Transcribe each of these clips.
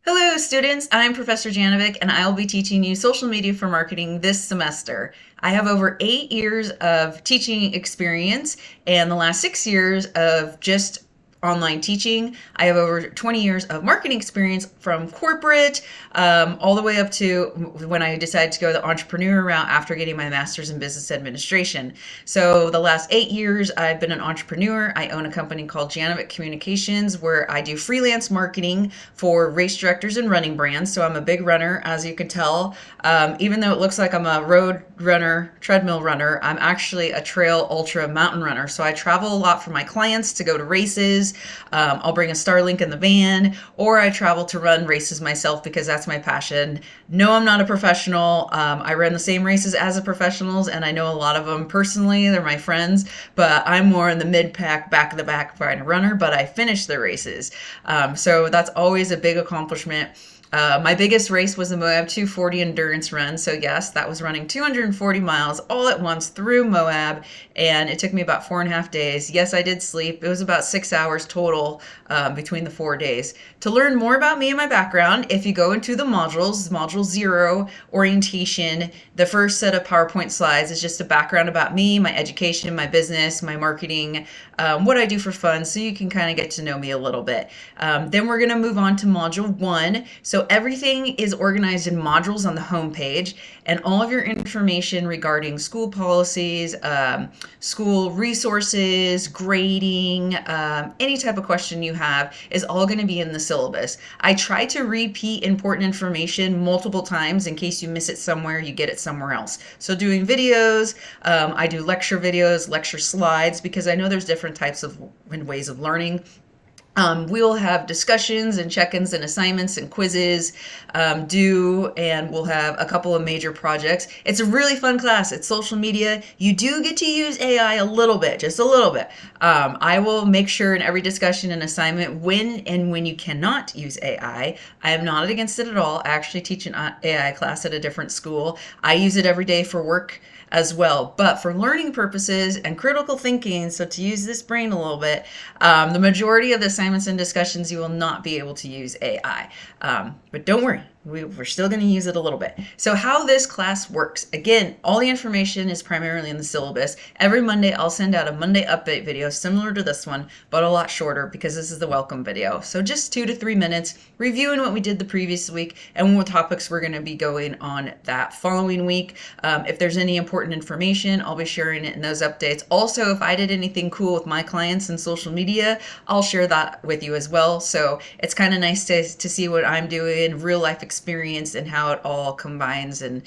Hello, students. I'm Professor Janovic, and I'll be teaching you social media for marketing this semester. I have over 8 years of teaching experience and the last 6 years of just online teaching. I have over 20 years of marketing experience from corporate all the way up to when I decided to go the entrepreneur route after getting my master's in business administration. So the last 8 years, I've been an entrepreneur. I own a company called Janovic Communications where I do freelance marketing for race directors and running brands. So I'm a big runner, as you can tell. Even though it looks like I'm a road runner, treadmill runner, I'm actually a trail ultra mountain runner. So I travel a lot for my clients to go to races. I'll bring a Starlink in the van, or I travel to run races myself because that's my passion. No, I'm not a professional. I run the same races as the professionals, and I know a lot of them personally. They're my friends, but I'm more in the mid pack, back of the back kind of runner, but I finish the races. So that's always a big accomplishment. My biggest race was the Moab 240 endurance run. So, yes, that was running 240 miles all at once through Moab, and it took me about 4.5 days. Yes, I did sleep. It was about 6 hours total between the 4 days. To learn more about me and my background, if you go into the modules, Module 0, orientation, the first set of PowerPoint slides is just a background about me, my education, my business, my marketing, what I do for fun, so you can kind of get to know me a little bit. Then we're going to move on to Module 1. So everything is organized in modules on the home page, and all of your information regarding school policies, school resources, grading, any type of question you have is all going to be in the syllabus. I try to repeat important information multiple times in case you miss it somewhere, you get it somewhere else. So doing videos, I do lecture videos, lecture slides, because I know there's different types of ways of learning. We'll have discussions and check-ins and assignments and quizzes due, and we'll have a couple of major projects. It's a really fun class. It's social media. You do get to use AI a little bit, just a little bit. I will make sure in every discussion and assignment when you cannot use AI. I am not against it at all. I actually teach an AI class at a different school. I use it every day for work as well. But for learning purposes and critical thinking, so to use this brain a little bit, the majority of the assignments and discussions, you will not be able to use AI. But don't worry, we're still going to use it a little bit. So how this class works, again, all the information is primarily in the syllabus. Every Monday, I'll send out a Monday update video similar to this one, but a lot shorter because this is the welcome video. So just 2 to 3 minutes, reviewing what we did the previous week and what topics we're going to be going on that following week. If there's any important information, I'll be sharing it in those updates. Also, if I did anything cool with my clients in social media, I'll share that with you as well. So it's kind of nice to see what I'm doing, real life experience, and how it all combines and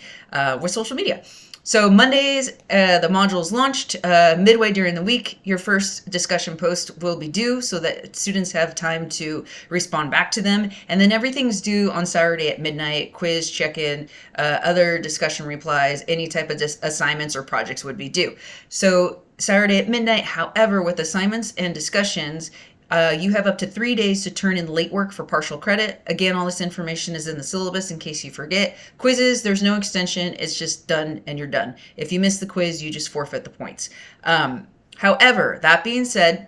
with social media. So Mondays, the module's launched midway during the week. Your first discussion post will be due so that students have time to respond back to them. And then everything's due on Saturday at midnight. Quiz, check-in, other discussion replies, any type of assignments or projects would be due. So Saturday at midnight, however, with assignments and discussions, you have up to 3 days to turn in late work for partial credit. Again, all this information is in the syllabus in case you forget. Quizzes, there's no extension. It's just done and you're done. If you miss the quiz, you just forfeit the points. However, that being said,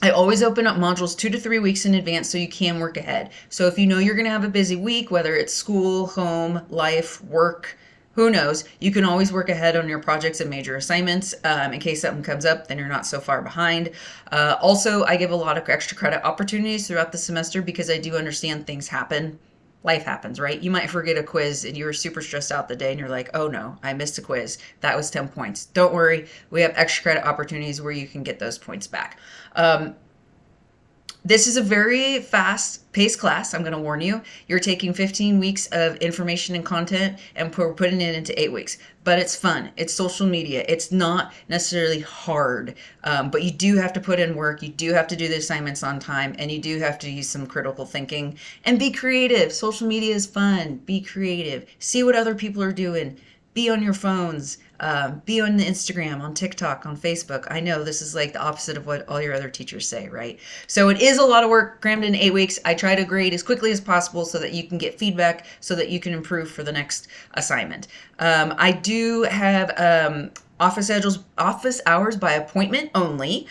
I always open up modules 2 to 3 weeks in advance so you can work ahead. So if you know you're going to have a busy week, whether it's school, home, life, work, who knows, you can always work ahead on your projects and major assignments in case something comes up, then you're not so far behind. Also, I give a lot of extra credit opportunities throughout the semester because I do understand things happen. Life happens, right? You might forget a quiz and you were super stressed out the day and you're like, oh no, I missed a quiz. That was 10 points. Don't worry, we have extra credit opportunities where you can get those points back. This is a very fast-paced class, I'm going to warn you. You're taking 15 weeks of information and content and we're putting it into 8 weeks. But it's fun. It's social media. It's not necessarily hard, but you do have to put in work. You do have to do the assignments on time, and you do have to use some critical thinking and be creative. Social media is fun. Be creative. See what other people are doing. Be on your phones. Be on the Instagram, on TikTok, on Facebook. I know this is like the opposite of what all your other teachers say, right? So it is a lot of work crammed in 8 weeks. I try to grade as quickly as possible so that you can get feedback so that you can improve for the next assignment. I do have office hours by appointment only.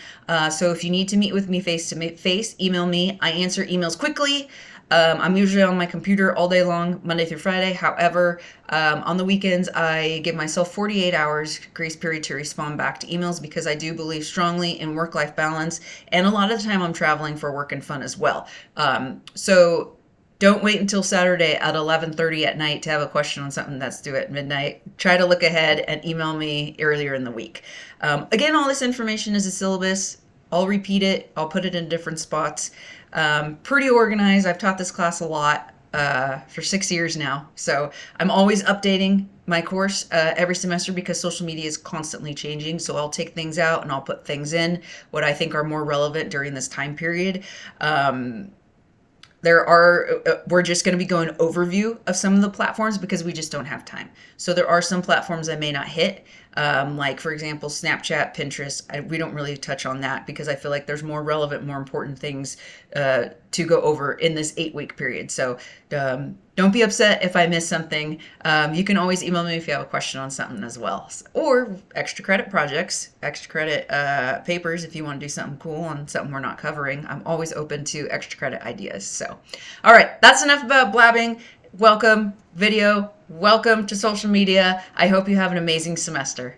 So if you need to meet with me face to face, email me. I answer emails quickly. I'm usually on my computer all day long, Monday through Friday. However, on the weekends, I give myself 48 hours grace period to respond back to emails because I do believe strongly in work-life balance. And a lot of the time I'm traveling for work and fun as well. So don't wait until Saturday at 11:30 at night to have a question on something that's due at midnight. Try to look ahead and email me earlier in the week. Again, all this information is a syllabus. I'll repeat it. I'll put it in different spots. Pretty organized. I've taught this class a lot for 6 years now. So I'm always updating my course every semester because social media is constantly changing. So I'll take things out and I'll put things in what I think are more relevant during this time period. We're just going to be going overview of some of the platforms because we just don't have time. So there are some platforms I may not hit, like for example, Snapchat, Pinterest. We don't really touch on that because I feel like there's more relevant, more important things to go over in this 8-week period. So don't be upset if I miss something. You can always email me if you have a question on something as well. Or extra credit projects, extra credit papers if you want to do something cool on something we're not covering. I'm always open to extra credit ideas. So, all right, that's enough about blabbing. Welcome, video. Welcome to social media. I hope you have an amazing semester.